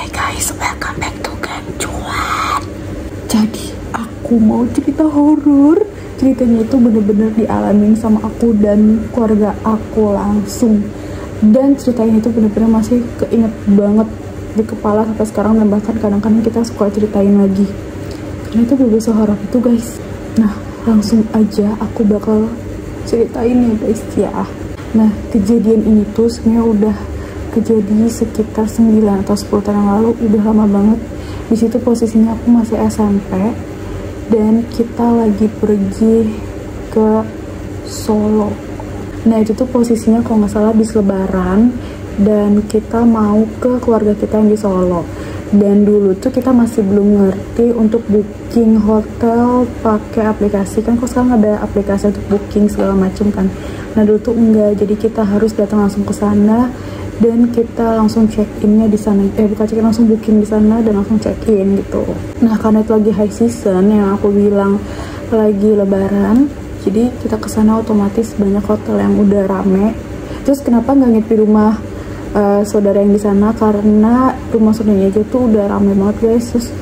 Hai guys, welcome back to Gang Cuan. Jadi aku mau cerita horor. Ceritanya itu bener-bener dialamin sama aku dan keluarga aku langsung. Dan ceritanya itu bener-bener masih keinget banget di kepala sampai sekarang, dan bahkan kadang-kadang kita suka ceritain lagi karena itu bener-bener sehoror itu guys. Nah langsung aja aku bakal ceritain ya guys ya. Nah kejadian ini tuh sebenarnya udah kejadian sekitar 9 atau 10 tahun yang lalu, udah lama banget. Di situ posisinya aku masih SMP dan kita lagi pergi ke Solo. Nah itu tuh posisinya kalau nggak salah habis Lebaran, dan kita mau ke keluarga kita yang di Solo. Dan dulu tuh kita masih belum ngerti untuk booking hotel pakai aplikasi, kan kok sekarang ada aplikasi untuk booking segala macam kan. Nah dulu tuh enggak, jadi kita harus datang langsung ke sana dan kita langsung check innya di sana, bukan check in, langsung booking di sana dan langsung check in gitu. Nah karena itu lagi high season yang aku bilang, lagi Lebaran, jadi kita ke sana otomatis banyak hotel yang udah rame. Terus kenapa nggak nginep di rumah saudara yang di sana, karena rumah saudaranya aja tuh udah rame banget guys. Terus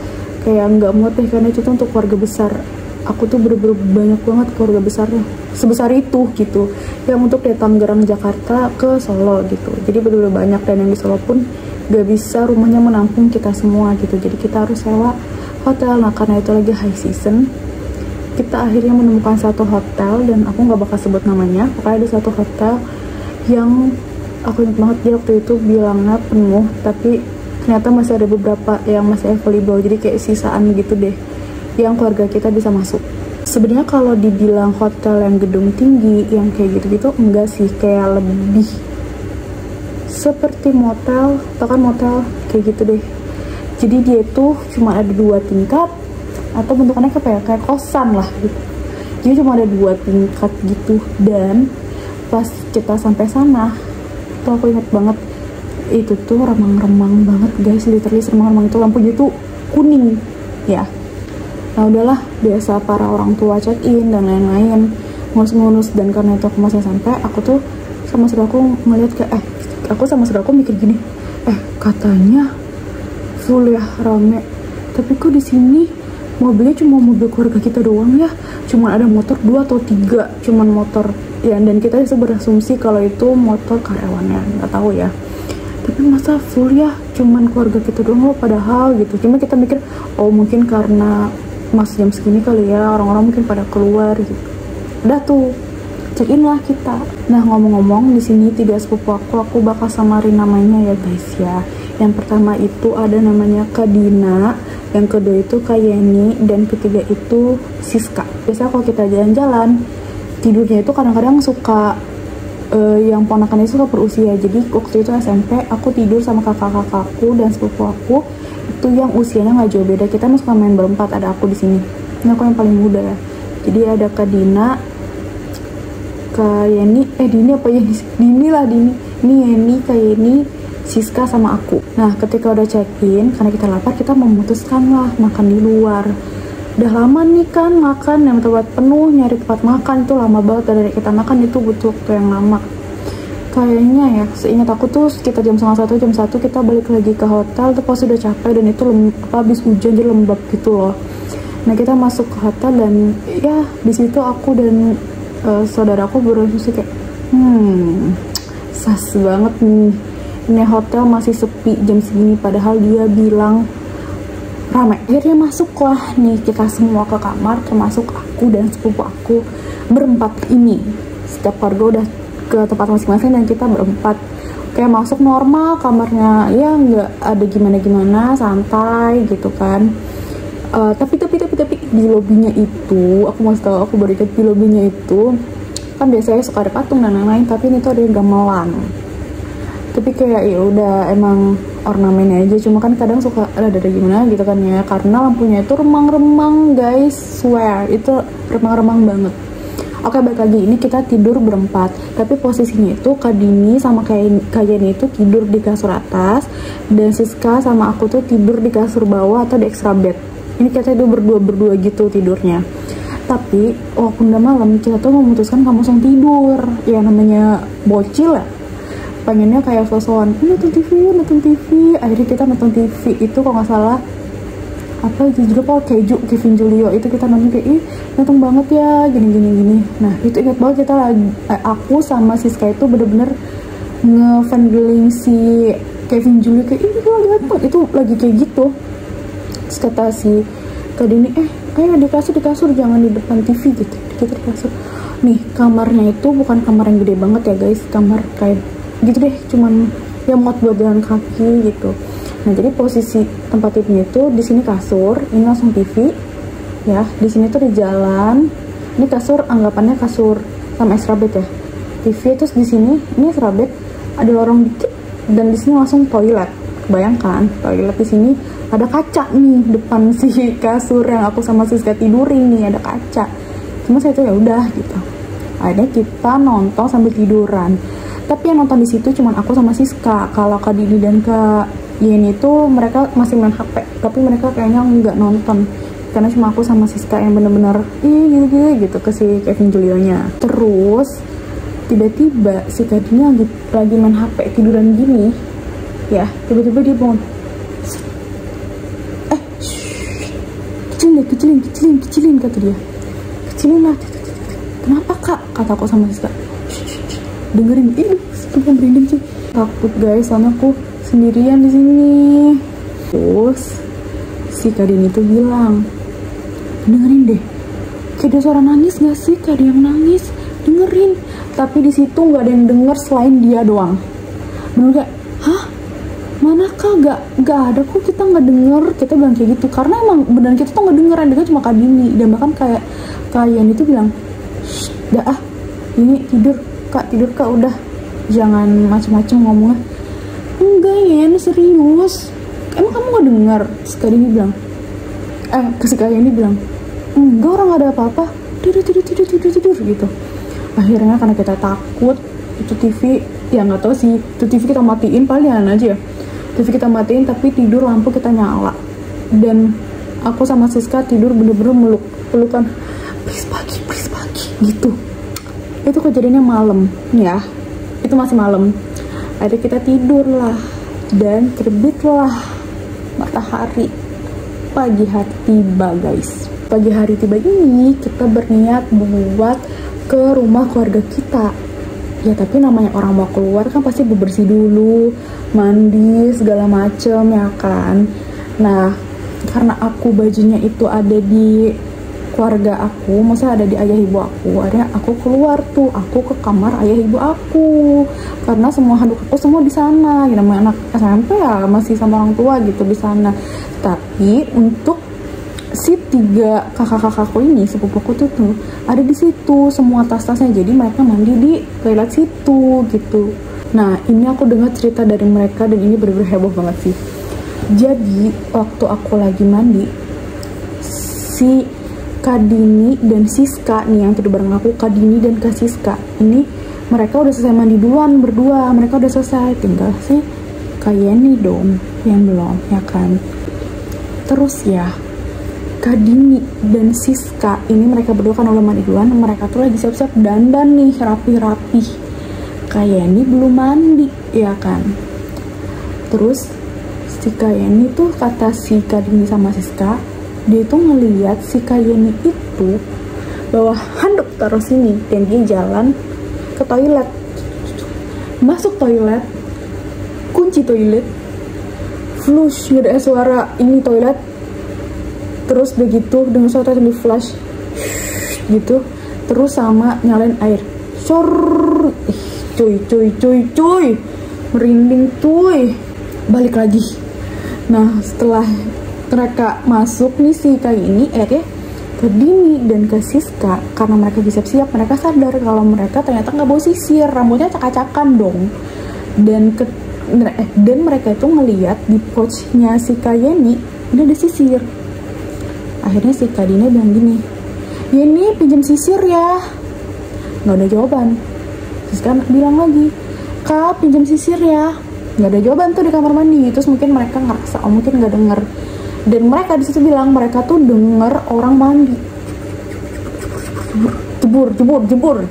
kayak nggak muat deh, karena itu tuh untuk keluarga besar. Aku tuh bener-bener banyak banget keluarga besarnya, sebesar itu gitu, yang untuk dari Tangerang Jakarta ke Solo gitu. Jadi bener-bener banyak, dan yang di Solo pun gak bisa rumahnya menampung kita semua gitu, jadi kita harus sewa hotel. Nah karena itu lagi high season, kita akhirnya menemukan satu hotel, dan aku gak bakal sebut namanya. Pokoknya ada satu hotel yang aku ingat banget, dia waktu itu bilangnya penuh, tapi ternyata masih ada beberapa yang masih available, jadi kayak sisaan gitu deh yang keluarga kita bisa masuk. Sebenarnya kalau dibilang hotel yang gedung tinggi yang kayak gitu-gitu enggak sih, kayak lebih seperti motel, atau kan motel kayak gitu deh. Jadi dia tuh cuma ada 2 tingkat, atau bentukannya kayak kosan lah gitu. Jadi cuma ada 2 tingkat gitu. Dan pas kita sampai sana tuh aku inget banget, itu tuh remang-remang banget guys, literally remang-remang. Itu lampunya tuh kuning ya. Nah udahlah, biasa para orang tua check in dan lain-lain, ngunus-ngunus. Dan karena itu aku masih sampai, aku tuh sama saudaraku ngeliat kayak aku sama saudaraku mikir gini, katanya full ya, rame, tapi kok di sini mobilnya cuma mobil keluarga kita doang ya, cuma ada motor 2 atau 3, cuman motor ya. Dan kita bisa berasumsi kalau itu motor karyawannya, nggak tahu ya, tapi masa full ya, cuman keluarga kita doang loh padahal gitu. Cuma kita mikir, oh mungkin karena masih jam segini kali ya, orang-orang mungkin pada keluar gitu. Udah tuh check in lah kita. Nah ngomong-ngomong, di sini 3 sepupu aku bakal samarin namanya ya guys ya. Yang pertama itu ada namanya Kak Dina, yang kedua itu Kak Yeni, dan ketiga itu Siska. Biasanya kalau kita jalan-jalan, tidurnya itu kadang-kadang suka yang ponakannya suka berusia. Jadi waktu itu SMP aku tidur sama kakak-kakakku dan sepupu aku itu yang usianya nggak jauh beda. Kita suka main berempat, ada aku di sini. Ini aku yang paling muda ya. Jadi ada Kak Dina, Kak Yeni, Dini apa ya? Dini lah, Dini. Ini Yeni, Kak Yeni, Siska sama aku. Nah ketika udah check in, karena kita lapar, kita memutuskan lah makan di luar. Udah lama nih kan makan yang tempat penuh, nyari tempat makan itu lama banget. Dan dari kita makan itu butuh waktu yang lama. Kayaknya ya, seingat aku tuh sekitar jam 12:30, jam 1 kita balik lagi ke hotel. Tuh pas udah capek dan itu habis hujan jadi lembab gitu loh. Nah kita masuk ke hotel, dan ya di situ aku dan saudaraku berasumsi kayak sas banget nih, ini hotel masih sepi jam segini, padahal dia bilang ramai. Akhirnya masuklah nih kita semua ke kamar, termasuk aku dan sepupu aku berempat ini. Setiap keluarga udah ke tempat masing-masing dan kita berempat kayak masuk normal kamarnya ya, nggak ada gimana-gimana, santai gitu kan. Tapi di lobinya itu, aku mau tahu, aku baru lihat di lobinya itu kan biasanya suka ada patung dan lain-lain, tapi ini tuh ada yang gamelan. Tapi kayak ya udah emang ornamennya aja, cuma kan kadang suka ada gimana gitu kan ya, karena lampunya itu remang-remang guys, swear itu remang-remang banget. Oke, balik lagi, ini kita tidur berempat, tapi posisinya itu Kak Dini sama Kak Yeni itu tidur di kasur atas, dan Siska sama aku tuh tidur di kasur bawah atau di extra bed. Ini kita tidur berdua gitu tidurnya. Tapi walaupun udah malam, kita tuh memutuskan kamu langsung tidur. Ya namanya bocil ya, pengennya kayak sosokan nonton TV. Akhirnya kita nonton TV itu kalau nggak salah apa juga Paul Keju Kevin Julio, itu kita nonton kayak ih nonton banget ya gini. Nah itu ingat banget kita lagi aku sama Siska itu bener-bener nge-fandeling si Kevin Julio kayak ih gue liat itu lagi kayak gitu. Terus kata si Kak Dini ayo di kasur jangan di depan TV gitu, kita di kasur. Nih kamarnya itu bukan kamar yang gede banget ya guys, kamar kayak gitu deh, cuman ya muat buat jalan kaki gitu. Nah jadi posisi tempat tidurnya itu di sini kasur, ini langsung TV ya, di sini tuh di jalan, ini kasur anggapannya kasur sama extra bed ya, TV. Terus di sini ini extra bed, ada lorong dikit, dan di sini langsung toilet. Bayangkan toilet di sini ada kaca nih depan si kasur yang aku sama Siska tidurin nih, ada kaca. Cuma saya tuh ya udah gitu. Akhirnya kita nonton sambil tiduran. Tapi yang nonton di situ cuma aku sama Siska. Kalau Kak Dini dan Kak Yeni itu mereka masih main HP, tapi mereka kayaknya nggak nonton karena cuma aku sama Siska yang bener-bener gitu ke si Kevin Julio-nya. Terus tiba-tiba si Kak Dini lagi main HP tiduran gini ya, tiba-tiba dia bangun, kecilin kata dia, kecilin lah. Kenapa Kak? Kata aku sama Siska, dengerin ini, sumpah merinding sih, takut guys, soalnya aku sendirian di sini. Terus si Kak Dini tuh bilang, dengerin deh, kayak ada suara nangis gak sih? Kayak ada yang nangis, dengerin. Tapi di situ nggak ada yang denger selain dia doang. Bener gak? Hah? Mana Kak? Gak ada kok, kita nggak denger. Kita bilang kayak gitu karena emang beneran kita tuh nggak denger, yang denger cuma Kak Dini. Dan bahkan kayak kalian itu bilang, dah ini tidur Kak, udah jangan macem-macem ngomongnya. Enggak ya, ini serius, emang kamu gak dengar? Sekali ini bilang kesekali ini bilang enggak, orang gak ada apa-apa, tidur gitu. Akhirnya karena kita takut, itu TV ya nggak tahu sih, itu TV kita matiin, palingan aja ya TV kita matiin, tapi tidur lampu kita nyala. Dan aku sama Siska tidur bener-bener pelukan, please pagi gitu. Itu kejadiannya malam ya, itu masih malam. Akhirnya kita tidur lah, dan terbitlah matahari. Pagi hari tiba guys. Pagi hari tiba ini kita berniat buat ke rumah keluarga kita. Ya tapi namanya orang mau keluar kan pasti bebersih dulu, mandi segala macem ya kan. Nah karena aku bajunya itu ada di keluarga aku, maksudnya ada di ayah ibu aku, akhirnya aku keluar tuh, aku ke kamar ayah ibu aku karena semua handuk aku semua di sana. Ya, namanya anak SMP ya masih sama orang tua gitu di sana. Tapi untuk si 3 kakak-kakakku ini, sepupuku tuh ada di situ semua tas-tasnya, jadi mereka mandi di toilet situ gitu. Nah ini aku dengar cerita dari mereka dan ini bener-bener heboh banget sih. Jadi waktu aku lagi mandi, si Kak Dini dan Siska nih yang tidur bareng aku, Kak Dini dan Kak Siska ini mereka udah selesai mandi duluan berdua, mereka udah selesai, tinggal sih Kak Yeni dong yang belum ya kan. Terus ya Kak Dini dan Siska ini mereka berdua kan udah mandi duluan, mereka tuh lagi siap-siap dandan nih rapi-rapi. Kak Yeni belum mandi ya kan. Terus si Kak Yeni tuh kata si Kak Dini sama Siska, dia tuh ngeliat si Kak Yeni itu bawa handuk taruh sini dan dia jalan ke toilet, masuk toilet, kunci toilet, flush, gak ada suara ini toilet. Terus begitu dengan suara di flash gitu, terus sama nyalain air, cuy, merinding cuy. Balik lagi. Nah setelah mereka masuk nih si Kak ini, akhirnya Kak Dini dan Kak Siska karena mereka siap-siap, mereka sadar kalau mereka ternyata nggak bawa sisir, rambutnya acak-acakan dong. Dan mereka itu ngeliat di pouchnya si Kak Yeni ini ada sisir. Akhirnya si Kak Dini bilang gini, Yeni pinjam sisir ya. Nggak ada jawaban. Siska bilang lagi, Kak pinjam sisir ya. Nggak ada jawaban tuh di kamar mandi. Terus mungkin mereka ngerasa, mungkin nggak denger. Dan mereka di situ bilang mereka tuh denger orang mandi, jebur gitu.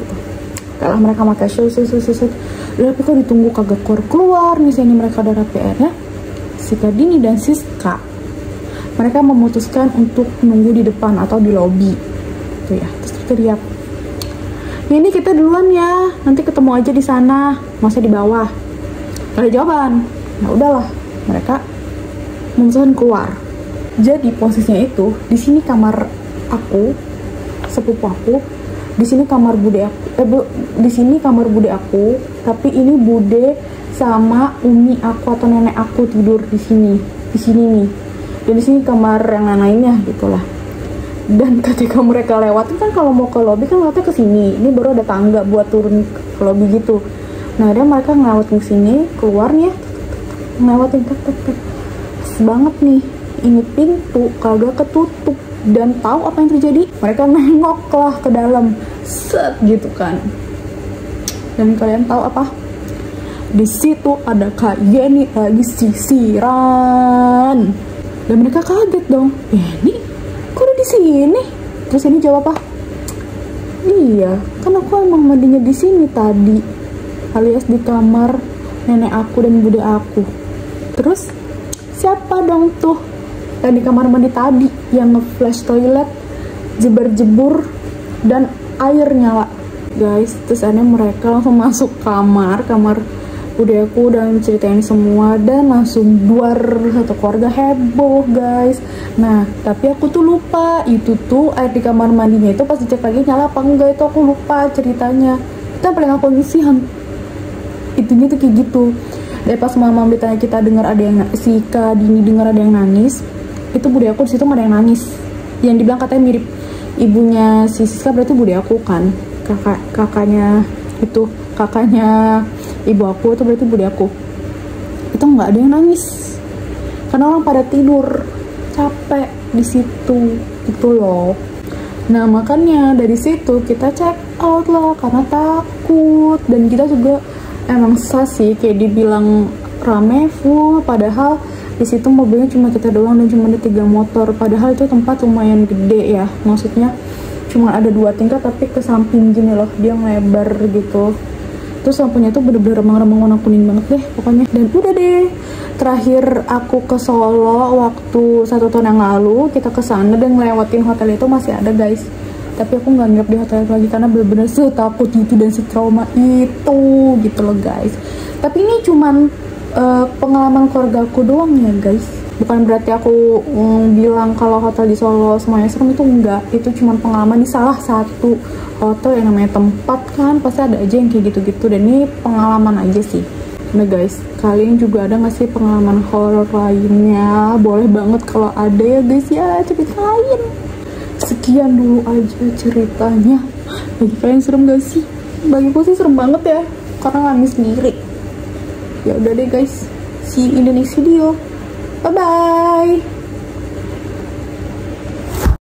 Kalau mereka pakai Tapi kok ditunggu kagak keluar nih, ini mereka ada PR ya. Si Kak Dini dan Siska, mereka memutuskan untuk nunggu di depan atau di lobi tuh ya. Terus teriak, ini kita duluan ya, nanti ketemu aja di sana, masa di bawah. Gak ada jawaban. Nah udahlah, mereka memutuskan keluar. Jadi posisinya itu di sini kamar aku, sepupu aku, di sini kamar bude aku, di sini kamar bude aku, tapi ini bude sama umi aku atau nenek aku tidur di sini nih. Dan di sini kamar yang lainnya gitulah. Dan ketika mereka lewat kan, kalau mau ke lobby kan lewatnya ke sini. Ini baru ada tangga buat turun ke lobby gitu. Nah, dia mereka ngelewatin sini, keluarnya ngelewatin tek. Pas banget nih, ini pintu kagak ketutup. Dan tahu apa yang terjadi? Mereka nengoklah ke dalam, set gitu kan. Dan kalian tahu apa? Di situ ada Kak Yeni lagi sisiran. Dan mereka kaget dong. Yeni, kok udah di sini? Terus ini jawab apa? Iya, kan aku emang mandinya di sini tadi, alias di kamar nenek aku dan bude aku. Terus siapa dong tuh yang di kamar mandi tadi yang nge-flash toilet, jebar-jebur dan air nyala, guys? Terus akhirnya mereka langsung masuk kamar bude aku dan ceritain semua, dan langsung duar satu keluarga heboh, guys. Nah, tapi aku tuh lupa itu tuh air di kamar mandinya itu pas dicek lagi nyala apa enggak, itu aku lupa ceritanya. Itu yang paling aku ngisihan itunya tuh kayak gitu. Dan pas mama ditanya, kita dengar ada yang si Kak Dini dengar ada yang nangis, itu bude aku di situ ada yang nangis, yang dibilang katanya mirip ibunya si Siska, berarti bude aku kan, kakaknya ibu aku itu berarti bude aku. Itu nggak ada yang nangis karena orang pada tidur capek di situ gitu loh. Nah, makanya dari situ kita check out lah karena takut. Dan kita juga emang sih kayak dibilang rame full, padahal di situ mobilnya cuma kita doang dan cuma ada 3 motor. Padahal itu tempat lumayan gede ya, maksudnya cuma ada 2 tingkat tapi ke samping gini loh, dia ngelebar gitu. Terus lampunya tuh bener-bener remang-remang warna kuning banget deh pokoknya. Dan udah deh, terakhir aku ke Solo waktu 1 tahun yang lalu, kita ke sana dan ngelewatin hotel itu masih ada, guys. Tapi aku nggak nginep di hotel itu lagi karena bener-bener setakut itu dan setrauma itu gitu loh, guys. Tapi ini cuman pengalaman keluarga aku doang ya, guys. Bukan berarti aku bilang kalau hotel di Solo semuanya serem, itu enggak. Itu cuma pengalaman di salah satu hotel yang namanya tempat kan, pasti ada aja yang kayak gitu-gitu. Dan ini pengalaman aja sih. Nah guys, kalian juga ada gak sih pengalaman horor lainnya? Boleh banget kalau ada ya guys ya, ceritain. Sekian dulu aja ceritanya. Bagi kalian serem gak sih? Bagiku sih serem banget ya, karena nangis sendiri. Ya udah deh guys, see you in the next video. Bye bye.